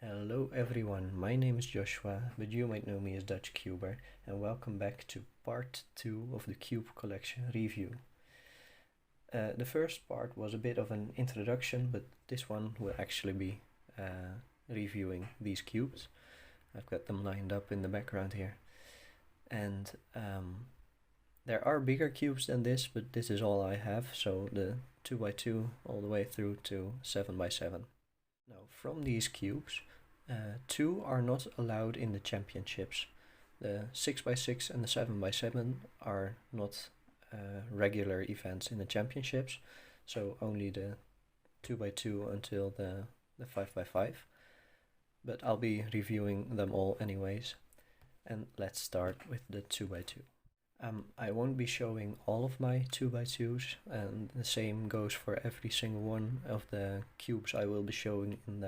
Hello everyone, my name is Joshua, but you might know me as DutchCuber, and welcome back to part 2 of the Cube Collection review. The first part was a bit of an introduction, but this one will actually be reviewing these cubes. I've got them lined up in the background here. And there are bigger cubes than this, but this is all I have, so the 2x2 all the way through to 7x7. Now, from these cubes, 2 are not allowed in the championships. The 6x6 and the 7x7 are not regular events in the championships, so only the 2x2 until the 5x5. But I'll be reviewing them all anyways. And let's start with the 2x2. I won't be showing all of my 2x2s, and the same goes for every single one of the cubes I will be showing in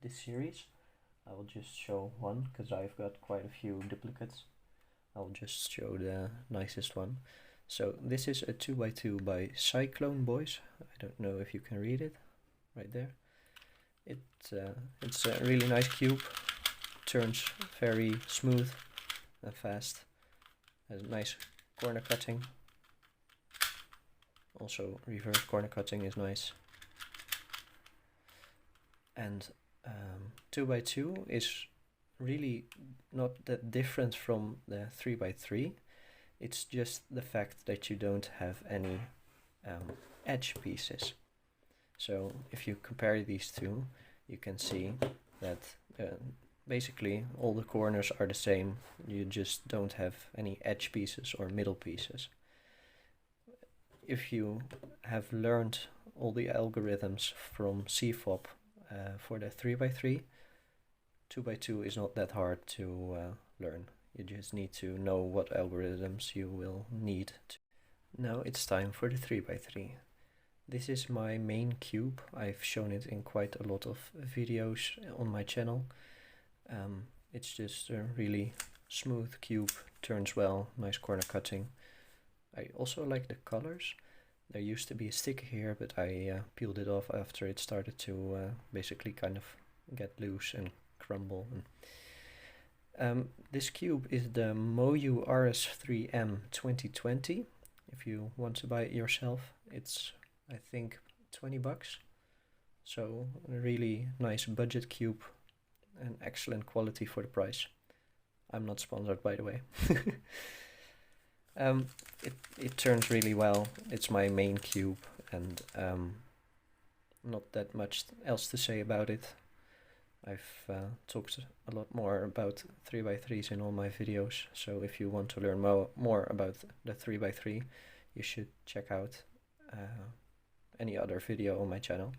this series. I will just show one because I've got quite a few duplicates. I'll just show the nicest one. So this is a 2x2 by Cyclone Boys. I don't know if you can read it right there. It's a really nice cube. Turns very smooth and fast. Has nice corner cutting. Also reverse corner cutting is nice. And 2x2 is really not that different from the 3x3. It's just the fact that you don't have any edge pieces. So if you compare these two, you can see that basically all the corners are the same. You just don't have any edge pieces or middle pieces. If you have learned all the algorithms from CFOP for the 3x3, 2x2 is not that hard to learn. You just need to know what algorithms you will need to. Now it's time for the 3x3. This is my main cube. I've shown it in quite a lot of videos on my channel. It's just a really smooth cube, turns well, nice corner cutting. I also like the colors. There used to be a sticker here, but I peeled it off after it started to basically kind of get loose and crumble. This cube is the Moyu RS3M 2020. If you want to buy it yourself, it's I think 20 bucks. So a really nice budget cube and excellent quality for the price. I'm not sponsored, by the way. It turns really well. It's my main cube, and not that much else to say about it. I've talked a lot more about 3x3s in all my videos, so if you want to learn more about the 3x3, you should check out any other video on my channel.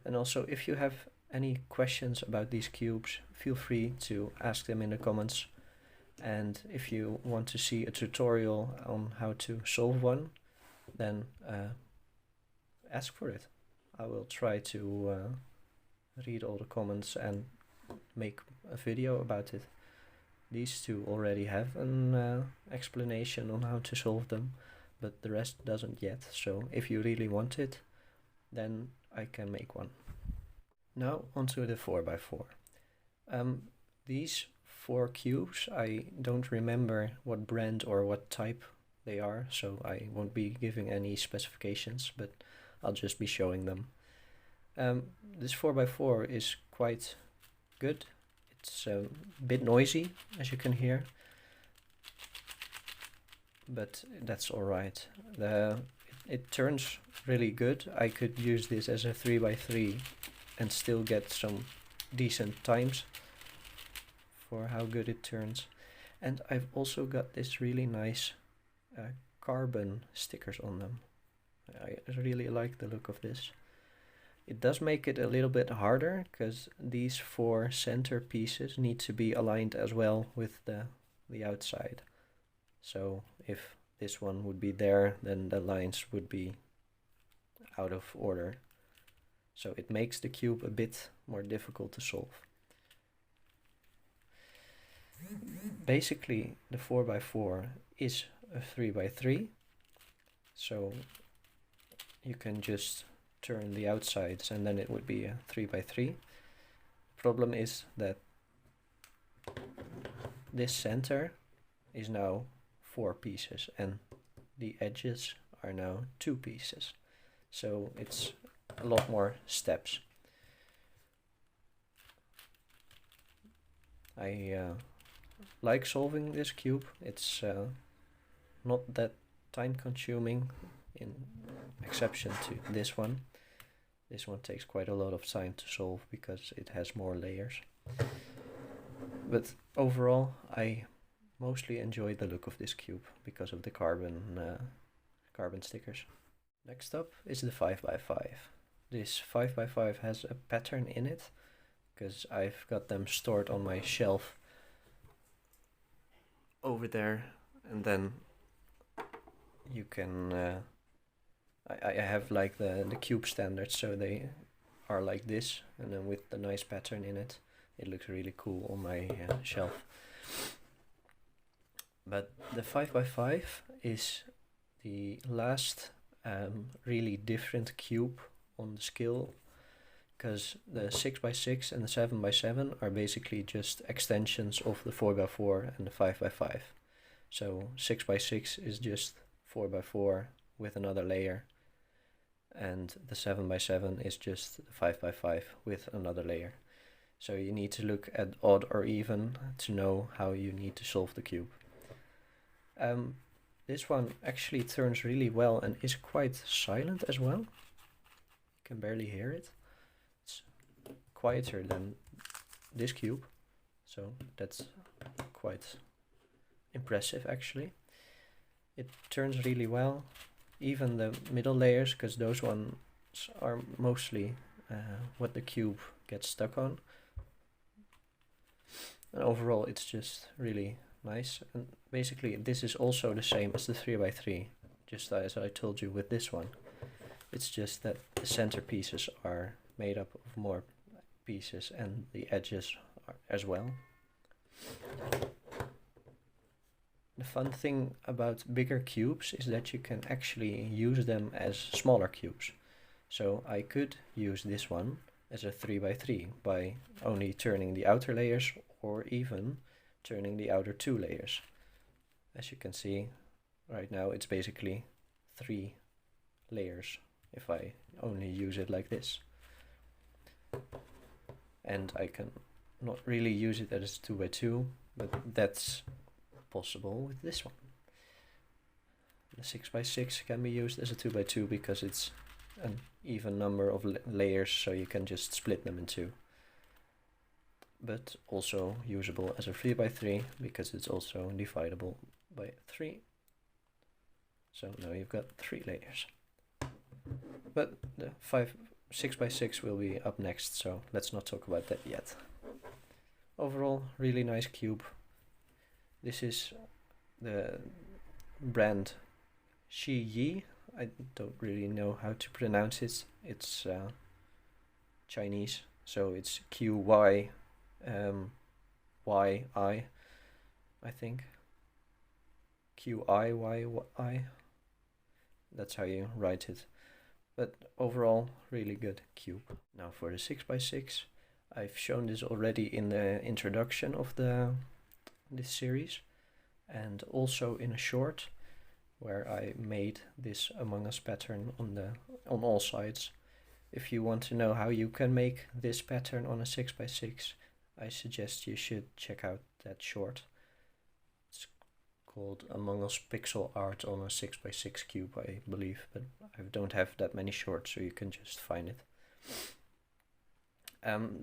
And also, if you have any questions about these cubes, feel free to ask them in the comments. And if you want to see a tutorial on how to solve one, then ask for it. I will try to read all the comments and make a video about it. These two already have an explanation on how to solve them, but the rest doesn't yet. So if you really want it, then I can make one. Now onto the 4x4. These 4 cubes, I don't remember what brand or what type they are, so I won't be giving any specifications, but I'll just be showing them. This 4x4 is quite good. It's a bit noisy, as you can hear, but that's alright. It turns really good. I could use this as a 3x3 and still get some decent times for how good it turns. And I've also got this really nice carbon stickers on them. I really like the look of this. It does make it a little bit harder because these 4 center pieces need to be aligned as well with the outside. So if this one would be there, then the lines would be out of order. So it makes the cube a bit more difficult to solve. Basically, the 4x4 is a 3x3, so you can just turn the outsides and then it would be a 3x3. problem is that this center is now 4 pieces and the edges are now 2 pieces. So it's a lot more steps. I like solving this cube. It's not that time consuming in exception to this one. This one takes quite a lot of time to solve because it has more layers. But overall, I mostly enjoy the look of this cube because of the carbon stickers. Next up is the 5x5. This 5x5 has a pattern in it because I've got them stored on my shelf over there, and then you can I have like the cube standards, so they are like this, and then with the nice pattern in it, it looks really cool on my shelf. But the 5x5 is the last really different cube on the scale, because the 6x6 and the 7x7 are basically just extensions of the 4x4 and the 5x5. So 6x6 is just 4x4 with another layer, and the 7x7 is just the 5x5 with another layer. So you need to look at odd or even to know how you need to solve the cube. This one actually turns really well and is quite silent as well. You can barely hear it. It's quieter than this cube, so that's quite impressive actually. It turns really well, even the middle layers, because those ones are mostly what the cube gets stuck on. And overall it's just really nice. And basically this is also the same as the 3x3, just as I told you with this one. It's just that the center pieces are made up of more pieces and the edges are as well. The fun thing about bigger cubes is that you can actually use them as smaller cubes. So I could use this one as a 3x3 by only turning the outer layers, or even turning the outer 2 layers. As you can see right now, it's basically 3 layers if I only use it like this. And I can not really use it as 2x2, but that's possible with this one. The 6x6 can be used as a 2x2 because it's an even number of layers, so you can just split them in 2. But also usable as a 3x3 because it's also dividable by 3. So now you've got 3 layers. But the 6x6 will be up next, so let's not talk about that yet. Overall, really nice cube. This is the brand Shiyi. I don't really know how to pronounce it. It's Chinese, so it's QYYI, I think. QIYY. That's how you write it. But overall, really good cube. Now for the 6x6, I've shown this already in the introduction of this series, and also in a short where I made this Among Us pattern on all sides. If you want to know how you can make this pattern on a 6x6, I suggest you should check out that short. It's called Among Us Pixel Art on a 6x6 cube, I believe, but I don't have that many shorts, so you can just find it.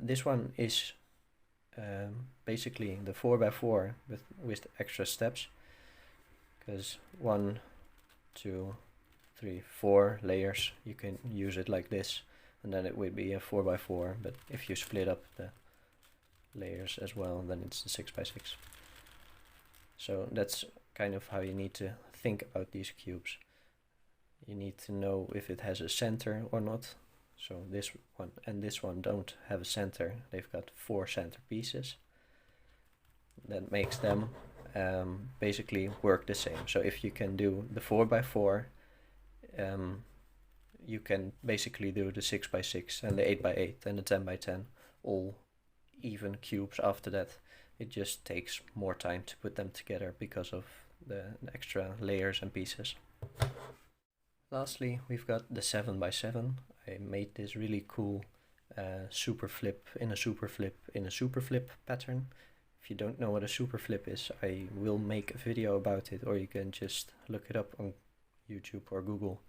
This one is basically the 4x4 with extra steps, because 1, 2, 3, 4 layers, you can use it like this, and then it would be a 4x4, but if you split up the layers as well, then it's the 6x6. So that's kind of how you need to think about these cubes. You need to know if it has a center or not. So this one and this one don't have a center. They've got 4 center pieces. That makes them basically work the same. So if you can do the 4x4, you can basically do the 6x6 and the 8x8 and the 10x10 all even cubes after that. It just takes more time to put them together because of the extra layers and pieces. Lastly, we've got the 7x7. I made this really cool super flip in a super flip in a super flip pattern. If you don't know what a super flip is, I will make a video about it, or you can just look it up on YouTube or Google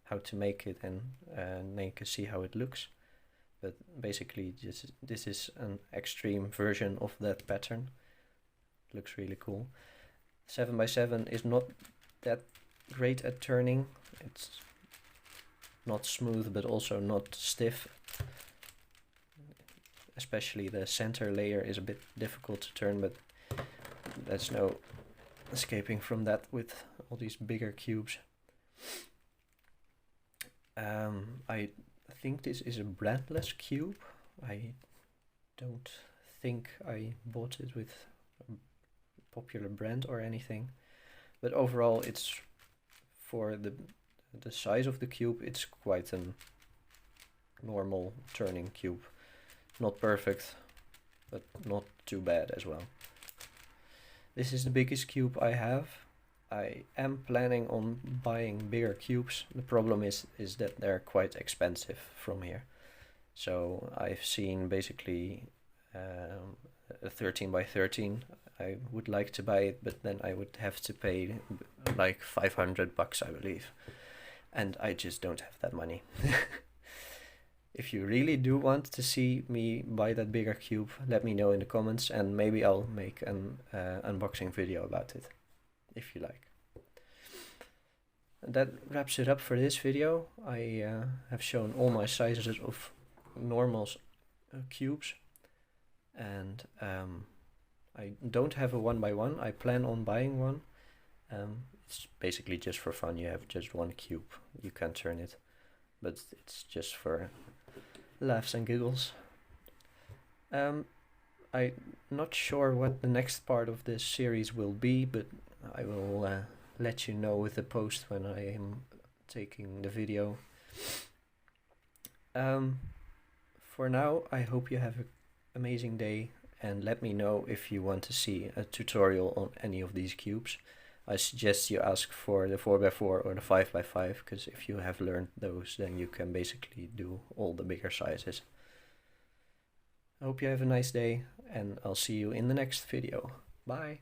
how to make it, and then you can see how it looks. But basically this is an extreme version of that pattern. Looks really cool. 7x7 is not that great at turning. It's not smooth but also not stiff. Especially the center layer is a bit difficult to turn, but there's no escaping from that with all these bigger cubes. I think this is a brandless cube. I don't think I bought it with a popular brand or anything, but overall it's, for the size of the cube, it's quite a normal turning cube. Not perfect, but not too bad as well. This is the biggest cube I have. I am planning on buying bigger cubes. The problem is that they're quite expensive from here. So I've seen basically a 13x13. I would like to buy it, but then I would have to pay like $500, I believe. And I just don't have that money. If you really do want to see me buy that bigger cube, let me know in the comments, and maybe I'll make an unboxing video about it, if you like. And that wraps it up for this video. I have shown all my sizes of normal cubes, and I don't have a 1x1. I plan on buying one. It's basically just for fun. You have just one cube. You can turn it, but it's just for laughs and giggles. I'm not sure what the next part of this series will be, but I will let you know with the post when I am taking the video. For now, I hope you have an amazing day, and let me know if you want to see a tutorial on any of these cubes. I suggest you ask for the 4x4 or the 5x5, because if you have learned those, then you can basically do all the bigger sizes. I hope you have a nice day, and I'll see you in the next video. Bye!